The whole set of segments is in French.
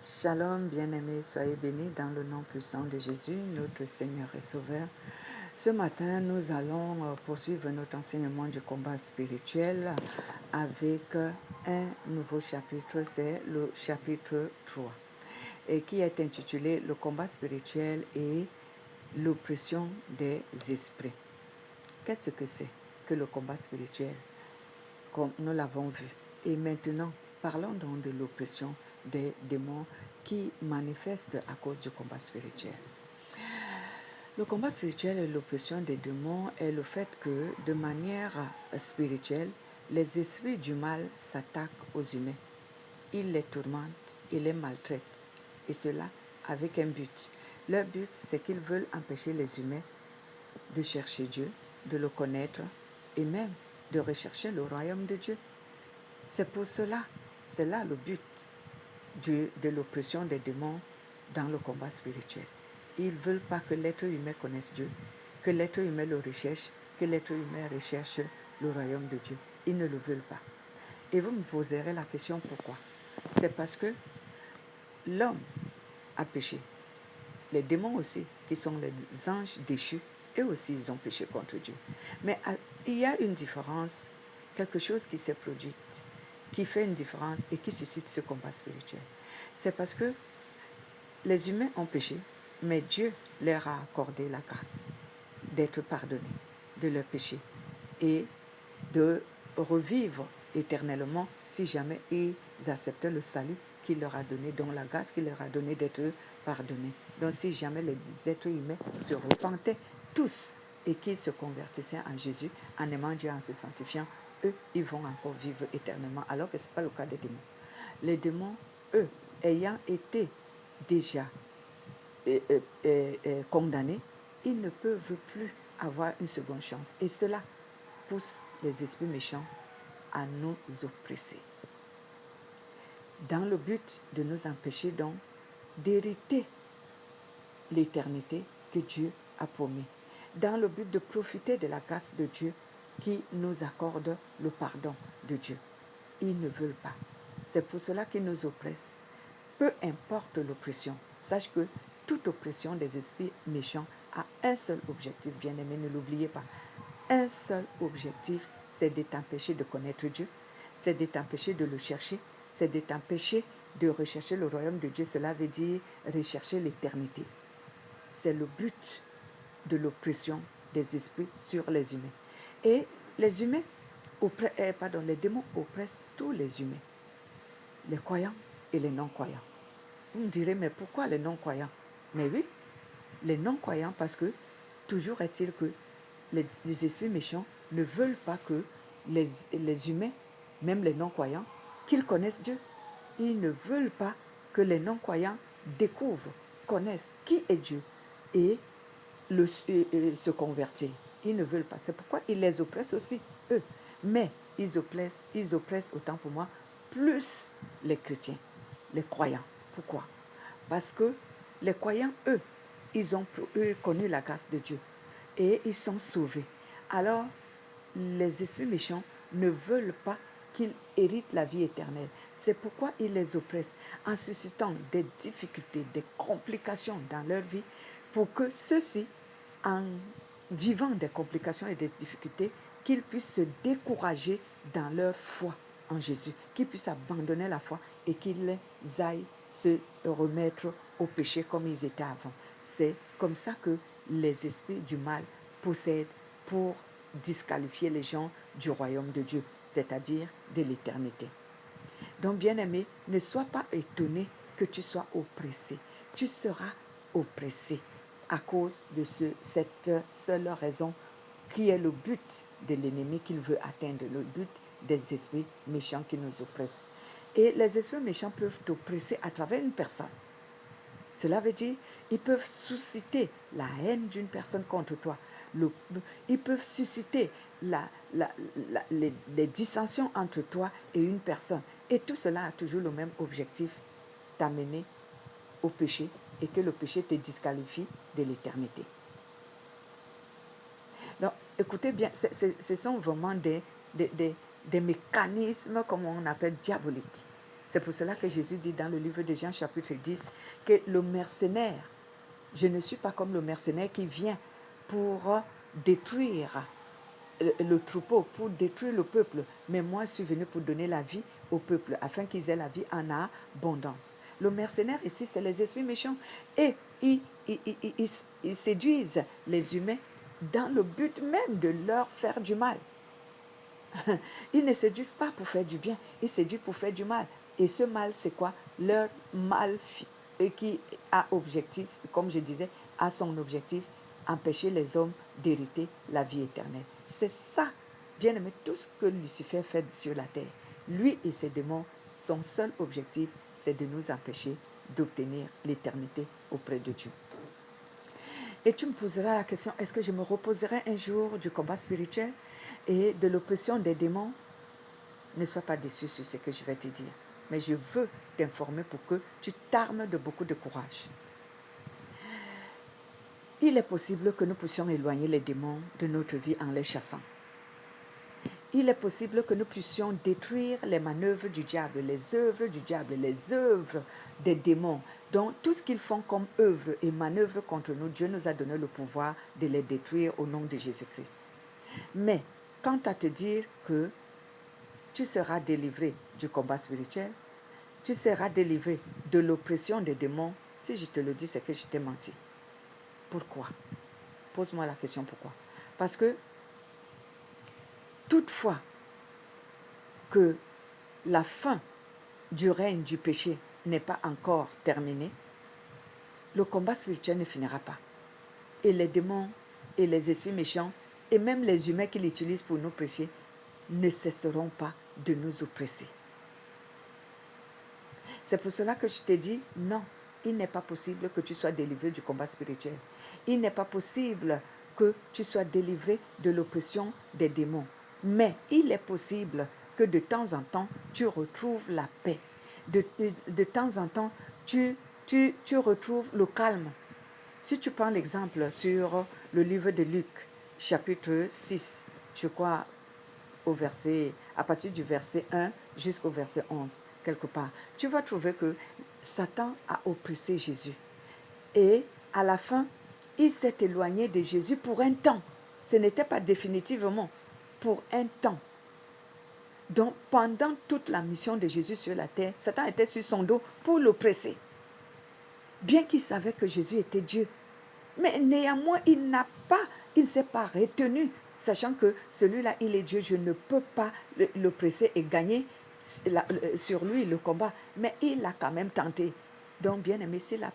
Shalom, bien-aimés, soyez bénis dans le nom puissant de Jésus, notre Seigneur et Sauveur. Ce matin, nous allons poursuivre notre enseignement du combat spirituel avec un nouveau chapitre, c'est le chapitre 3, et qui est intitulé « Le combat spirituel et l'oppression des esprits ». Qu'est-ce que c'est que le combat spirituel? Comme nous l'avons vu. Et maintenant, parlons donc de l'oppression des démons qui manifestent à cause du combat spirituel. Le combat spirituel et l'oppression des démons est le fait que, de manière spirituelle, les esprits du mal s'attaquent aux humains. Ils les tourmentent et les maltraitent. Et cela avec un but. Leur but, c'est qu'ils veulent empêcher les humains de chercher Dieu, de le connaître et même de rechercher le royaume de Dieu. C'est pour cela, c'est là le but de l'oppression des démons dans le combat spirituel. Ils ne veulent pas que l'être humain connaisse Dieu, que l'être humain le recherche, que l'être humain recherche le royaume de Dieu. Ils ne le veulent pas. Et vous me poserez la question pourquoi? C'est parce que l'homme a péché. Les démons aussi, qui sont les anges déchus, eux aussi ils ont péché contre Dieu. Mais il y a une différence, quelque chose qui s'est produit, qui fait une différence et qui suscite ce combat spirituel. C'est parce que les humains ont péché, mais Dieu leur a accordé la grâce d'être pardonnés de leurs péchés et de revivre éternellement si jamais ils acceptaient le salut qu'il leur a donné, dont la grâce qu'il leur a donné d'être pardonnés. Donc si jamais les êtres humains se repentaient tous et qu'ils se convertissaient en Jésus, en aimant Dieu, en se sanctifiant, eux, ils vont encore vivre éternellement, alors que ce n'est pas le cas des démons. Les démons, eux, ayant été déjà condamnés, ils ne peuvent plus avoir une seconde chance. Et cela pousse les esprits méchants à nous oppresser, dans le but de nous empêcher donc d'hériter l'éternité que Dieu a promis, dans le but de profiter de la grâce de Dieu qui nous accorde le pardon de Dieu. Ils ne veulent pas. C'est pour cela qu'ils nous oppressent. Peu importe l'oppression, sache que toute oppression des esprits méchants a un seul objectif, bien-aimé, ne l'oubliez pas. Un seul objectif, c'est de t'empêcher de connaître Dieu, c'est de t'empêcher de le chercher, c'est de t'empêcher de rechercher le royaume de Dieu. Cela veut dire rechercher l'éternité. C'est le but de l'oppression des esprits sur les humains. Et les humains, les démons oppressent tous les humains, les croyants et les non-croyants. Vous me direz, mais pourquoi les non-croyants? Mais oui, les non-croyants, parce que toujours est-il que les esprits méchants ne veulent pas que les humains, même les non-croyants, qu'ils connaissent Dieu. Ils ne veulent pas que les non-croyants découvrent, connaissent qui est Dieu et se convertir. Ils ne veulent pas. C'est pourquoi ils les oppressent aussi, eux. Mais ils oppressent autant pour moi, plus les chrétiens, les croyants. Pourquoi? Parce que les croyants, eux, ils ont connu la grâce de Dieu et ils sont sauvés. Alors, les esprits méchants ne veulent pas qu'ils héritent la vie éternelle. C'est pourquoi ils les oppressent en suscitant des difficultés, des complications dans leur vie pour que ceux-ci, en vivant des complications et des difficultés, qu'ils puissent se décourager dans leur foi en Jésus, qu'ils puissent abandonner la foi et qu'ils aillent se remettre au péché comme ils étaient avant. C'est comme ça que les esprits du mal possèdent pour disqualifier les gens du royaume de Dieu, c'est-à-dire de l'éternité. Donc, bien-aimé, ne sois pas étonné que tu sois oppressé. Tu seras oppressé à cause de cette seule raison qui est le but de l'ennemi qu'il veut atteindre, le but des esprits méchants qui nous oppressent. Et les esprits méchants peuvent t'oppresser à travers une personne. Cela veut dire ils peuvent susciter la haine d'une personne contre toi. Ils peuvent susciter les dissensions entre toi et une personne. Et tout cela a toujours le même objectif, t'amener au péché et que le péché te disqualifie de l'éternité. Donc, écoutez bien, ce sont vraiment des mécanismes, comme on appelle, diaboliques. C'est pour cela que Jésus dit dans le livre de Jean chapitre 10 que le mercenaire, je ne suis pas comme le mercenaire qui vient pour détruire le troupeau, pour détruire le peuple, mais moi je suis venu pour donner la vie au peuple, afin qu'ils aient la vie en abondance. Le mercenaire ici, c'est les esprits méchants, et ils séduisent les humains dans le but même de leur faire du mal. Ils ne séduisent pas pour faire du bien, ils séduisent pour faire du mal. Et ce mal, c'est quoi? Leur mal qui a objectif, comme je disais, a son objectif, empêcher les hommes d'hériter la vie éternelle. C'est ça, bien aimé, tout ce que Lucifer fait sur la terre. Lui et ses démons, son seul objectif, c'est de nous empêcher d'obtenir l'éternité auprès de Dieu. Et tu me poseras la question, est-ce que je me reposerai un jour du combat spirituel et de l'oppression des démons? Ne sois pas déçu sur ce que je vais te dire. Mais je veux t'informer pour que tu t'armes de beaucoup de courage. Il est possible que nous puissions éloigner les démons de notre vie en les chassant. Il est possible que nous puissions détruire les manœuvres du diable, les œuvres du diable, les œuvres des démons. Donc, tout ce qu'ils font comme œuvre et manœuvre contre nous, Dieu nous a donné le pouvoir de les détruire au nom de Jésus-Christ. Mais, quant à te dire que tu seras délivré du combat spirituel, tu seras délivré de l'oppression des démons, si je te le dis, c'est que je t'ai menti. Pourquoi? Pose-moi la question pourquoi. Parce que toutefois que la fin du règne du péché n'est pas encore terminée, le combat spirituel ne finira pas. Et les démons et les esprits méchants et même les humains qui l'utilisent pour nous pécher ne cesseront pas de nous oppresser. C'est pour cela que je t'ai dit, non, il n'est pas possible que tu sois délivré du combat spirituel. Il n'est pas possible que tu sois délivré de l'oppression des démons. Mais il est possible que de temps en temps, tu retrouves la paix. De temps en temps, tu retrouves le calme. Si tu prends l'exemple sur le livre de Luc, chapitre 6, je crois, à partir du verset 1 jusqu'au verset 11, quelque part, tu vas trouver que Satan a oppressé Jésus. Et à la fin, il s'est éloigné de Jésus pour un temps. Ce n'était pas définitivement, pour un temps. Donc, pendant toute la mission de Jésus sur la terre, Satan était sur son dos pour l'oppresser. Bien qu'il savait que Jésus était Dieu. Mais néanmoins, il ne s'est pas retenu, sachant que celui-là, il est Dieu, je ne peux pas l'oppresser et gagner sur lui le combat. Mais il l'a quand même tenté. Donc, bien aimé, s'il a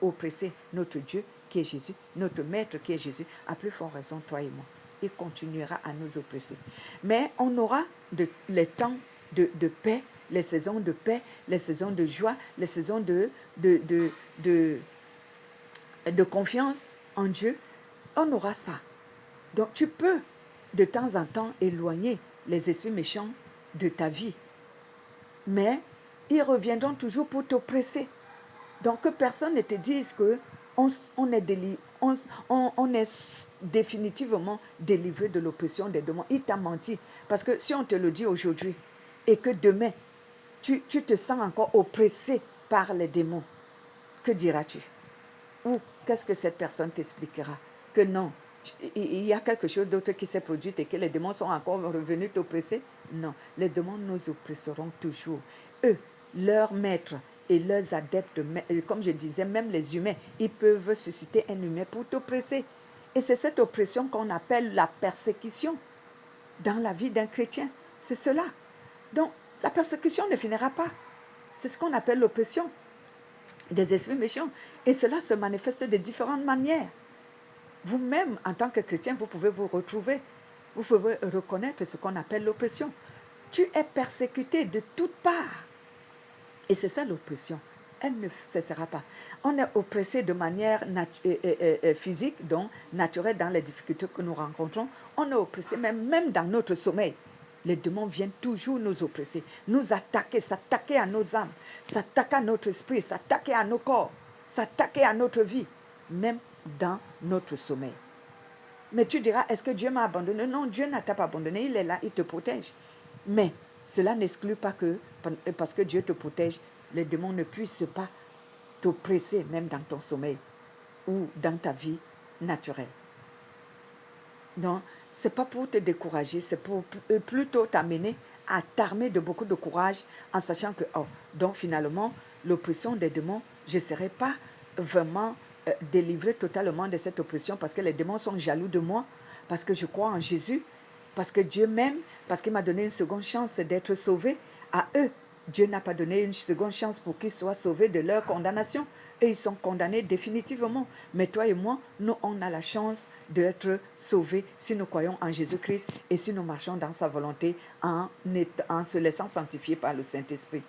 oppressé notre Dieu, qui est Jésus, notre Maître, qui est Jésus, à plus forte raison, toi et moi, il continuera à nous oppresser. Mais on aura les temps de paix, les saisons de paix, les saisons de joie, les saisons de confiance en Dieu. On aura ça. Donc, tu peux de temps en temps éloigner les esprits méchants de ta vie. Mais ils reviendront toujours pour t'oppresser. Donc, que personne ne te dise qu'on est définitivement délivré de l'oppression des démons. Il t'a menti. Parce que si on te le dit aujourd'hui et que demain, tu te sens encore oppressé par les démons, que diras-tu? Ou qu'est-ce que cette personne t'expliquera? Que non, il y a quelque chose d'autre qui s'est produit et que les démons sont encore revenus t'oppresser? Non, les démons nous oppresseront toujours. Eux, leurs maîtres et leurs adeptes, comme je disais, même les humains, ils peuvent susciter un humain pour t'oppresser. Et c'est cette oppression qu'on appelle la persécution dans la vie d'un chrétien. C'est cela. Donc, la persécution ne finira pas. C'est ce qu'on appelle l'oppression des esprits méchants. Et cela se manifeste de différentes manières. Vous-même, en tant que chrétien, vous pouvez vous retrouver. Vous pouvez reconnaître ce qu'on appelle l'oppression. Tu es persécuté de toutes parts. Et c'est ça l'oppression. Elle ne cessera pas. On est oppressé de manière physique, donc naturelle dans les difficultés que nous rencontrons. On est oppressé même dans notre sommeil. Les démons viennent toujours nous oppresser, nous attaquer, s'attaquer à nos âmes, s'attaquer à notre esprit, s'attaquer à nos corps, s'attaquer à notre vie, même dans notre sommeil. Mais tu diras, est-ce que Dieu m'a abandonné? Non, Dieu n'a pas abandonné, il est là, il te protège. Mais cela n'exclut pas que parce que Dieu te protège, les démons ne puissent pas t'oppresser même dans ton sommeil ou dans ta vie naturelle. Donc, ce n'est pas pour te décourager, c'est pour plutôt t'amener à t'armer de beaucoup de courage en sachant que, oh, donc finalement, l'oppression des démons, je ne serai pas vraiment délivré totalement de cette oppression parce que les démons sont jaloux de moi, parce que je crois en Jésus, parce que Dieu m'aime, parce qu'il m'a donné une seconde chance d'être sauvé. À eux, Dieu n'a pas donné une seconde chance pour qu'ils soient sauvés de leur condamnation. Et ils sont condamnés définitivement. Mais toi et moi, nous, on a la chance d'être sauvés si nous croyons en Jésus-Christ et si nous marchons dans sa volonté en se laissant sanctifier par le Saint-Esprit.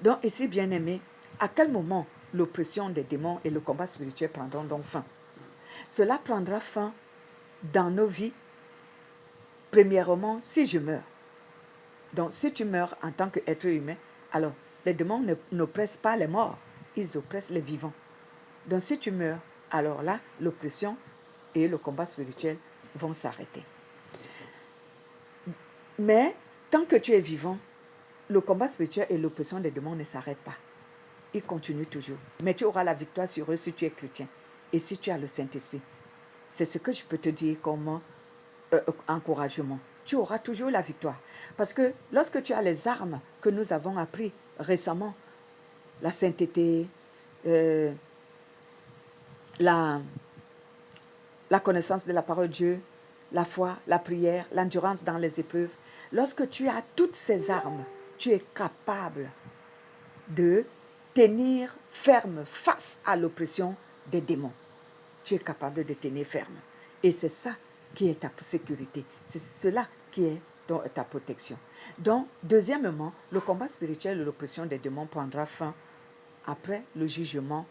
Donc ici, bien-aimés, à quel moment l'oppression des démons et le combat spirituel prendront donc fin? Cela prendra fin dans nos vies, premièrement, si je meurs. Donc, si tu meurs en tant qu'être humain, alors les démons n'oppressent pas les morts, ils oppressent les vivants. Donc, si tu meurs, alors là, l'oppression et le combat spirituel vont s'arrêter. Mais, tant que tu es vivant, le combat spirituel et l'oppression des démons ne s'arrêtent pas. Ils continuent toujours. Mais tu auras la victoire sur eux si tu es chrétien et si tu as le Saint-Esprit. C'est ce que je peux te dire comme encouragement. Tu auras toujours la victoire. Parce que lorsque tu as les armes que nous avons apprises récemment, la sainteté, la connaissance de la parole de Dieu, la foi, la prière, l'endurance dans les épreuves, lorsque tu as toutes ces armes, tu es capable de tenir ferme face à l'oppression des démons. Tu es capable de tenir ferme. Et c'est ça qui est ta sécurité. C'est cela qui est ta protection. Donc, deuxièmement, le combat spirituel et l'oppression des démons prendra fin après le jugement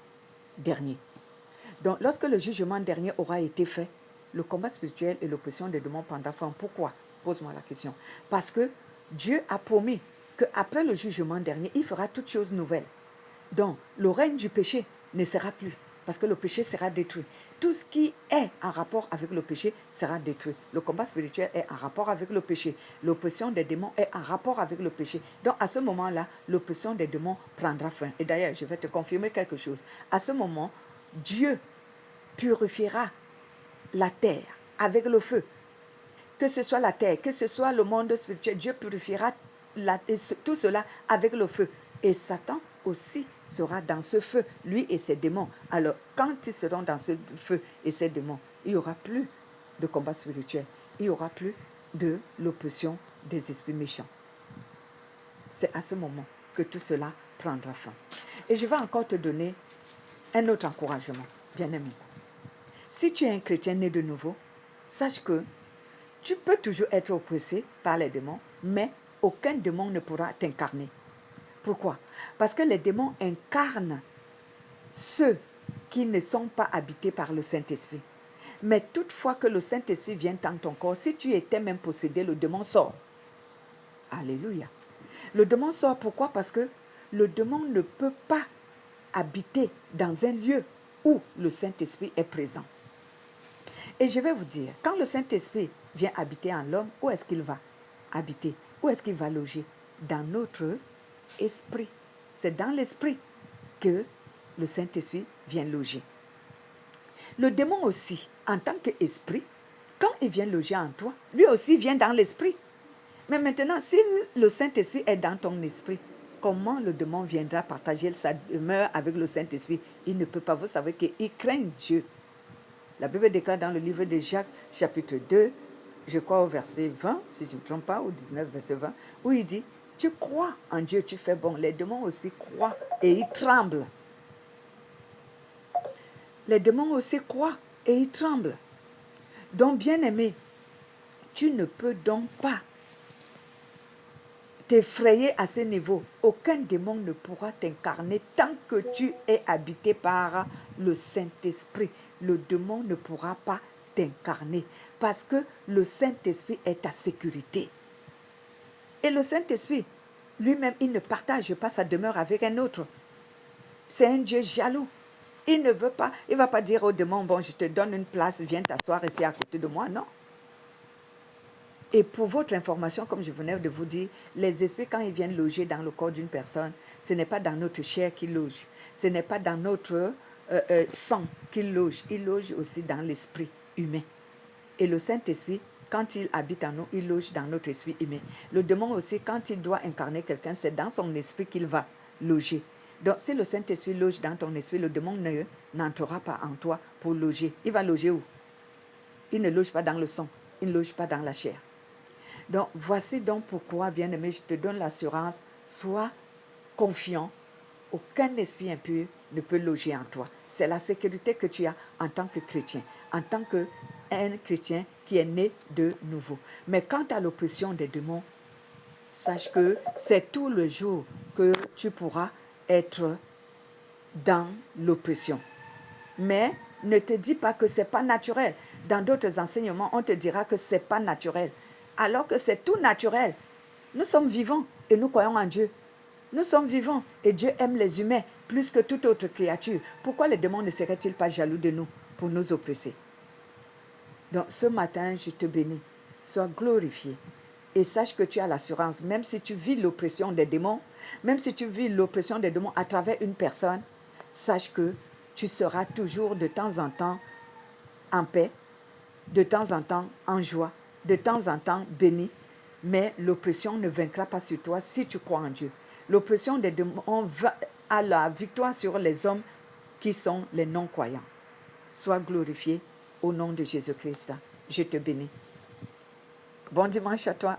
dernier. Donc, lorsque le jugement dernier aura été fait, le combat spirituel et l'oppression des démons prendra fin. Pourquoi? Pose-moi la question. Parce que Dieu a promis qu'après le jugement dernier, il fera toutes choses nouvelles. Donc, le règne du péché ne sera plus, parce que le péché sera détruit. Tout ce qui est en rapport avec le péché sera détruit. Le combat spirituel est en rapport avec le péché. L'oppression des démons est en rapport avec le péché. Donc, à ce moment-là, l'oppression des démons prendra fin. Et d'ailleurs, je vais te confirmer quelque chose. À ce moment, Dieu purifiera la terre avec le feu. Que ce soit la terre, que ce soit le monde spirituel, Dieu purifiera tout cela avec le feu. Et Satan aussi sera dans ce feu, lui et ses démons. Alors, quand ils seront dans ce feu et ses démons, il n'y aura plus de combat spirituel. Il n'y aura plus de l'oppression des esprits méchants. C'est à ce moment que tout cela prendra fin. Et je vais encore te donner un autre encouragement, bien-aimé. Si tu es un chrétien né de nouveau, sache que tu peux toujours être oppressé par les démons, mais aucun démon ne pourra t'incarner. Pourquoi? Parce que les démons incarnent ceux qui ne sont pas habités par le Saint-Esprit. Mais toutefois que le Saint-Esprit vient dans ton corps, si tu étais même possédé, le démon sort. Alléluia. Le démon sort pourquoi? Parce que le démon ne peut pas habiter dans un lieu où le Saint-Esprit est présent. Et je vais vous dire, quand le Saint-Esprit vient habiter en l'homme, où est-ce qu'il va habiter? Où est-ce qu'il va loger? Dans notre esprit. C'est dans l'esprit que le Saint-Esprit vient loger. Le démon aussi, en tant qu'esprit, quand il vient loger en toi, lui aussi vient dans l'esprit. Mais maintenant, si le Saint-Esprit est dans ton esprit, comment le démon viendra partager sa demeure avec le Saint-Esprit? Il ne peut pas. Vous savez qu'il craint Dieu. La Bible déclare dans le livre de Jacques, chapitre 2, je crois au verset 20, si je ne me trompe pas, ou 19, verset 20, où il dit, tu crois en Dieu, tu fais bon. Les démons aussi croient et ils tremblent. Les démons aussi croient et ils tremblent. Donc, bien-aimé, tu ne peux donc pas t'effrayer à ce niveau. Aucun démon ne pourra t'incarner tant que tu es habité par le Saint-Esprit. Le démon ne pourra pas t'incarner parce que le Saint-Esprit est ta sécurité. Et le Saint-Esprit, lui-même, il ne partage pas sa demeure avec un autre. C'est un Dieu jaloux. Il ne veut pas, il ne va pas dire au démon, bon, je te donne une place, viens t'asseoir ici à côté de moi. Non. Et pour votre information, comme je venais de vous dire, les esprits, quand ils viennent loger dans le corps d'une personne, ce n'est pas dans notre chair qu'ils logent. Ce n'est pas dans notre sang qu'ils logent. Ils logent aussi dans l'esprit humain. Et le Saint-Esprit, quand il habite en nous, il loge dans notre esprit humain. Le démon aussi, quand il doit incarner quelqu'un, c'est dans son esprit qu'il va loger. Donc, si le Saint-Esprit loge dans ton esprit, le démon n'entrera pas en toi pour loger. Il va loger où? Il ne loge pas dans le sang. Il ne loge pas dans la chair. Donc, voici donc pourquoi, bien-aimé, je te donne l'assurance, sois confiant. Aucun esprit impur ne peut loger en toi. C'est la sécurité que tu as en tant que chrétien, en tant qu'un chrétien qui est né de nouveau. Mais quant à l'oppression des démons, sache que c'est tout le jour que tu pourras être dans l'oppression. Mais ne te dis pas que ce n'est pas naturel. Dans d'autres enseignements, on te dira que ce n'est pas naturel. Alors que c'est tout naturel. Nous sommes vivants et nous croyons en Dieu. Nous sommes vivants et Dieu aime les humains plus que toute autre créature. Pourquoi les démons ne seraient-ils pas jaloux de nous pour nous oppresser? Donc ce matin, je te bénis. Sois glorifié. Et sache que tu as l'assurance, même si tu vis l'oppression des démons, même si tu vis l'oppression des démons à travers une personne, sache que tu seras toujours de temps en temps en paix, de temps en temps en joie, de temps en temps béni, mais l'oppression ne vaincra pas sur toi si tu crois en Dieu. L'oppression des démons a la victoire sur les hommes qui sont les non-croyants. Sois glorifié au nom de Jésus-Christ. Je te bénis. Bon dimanche à toi.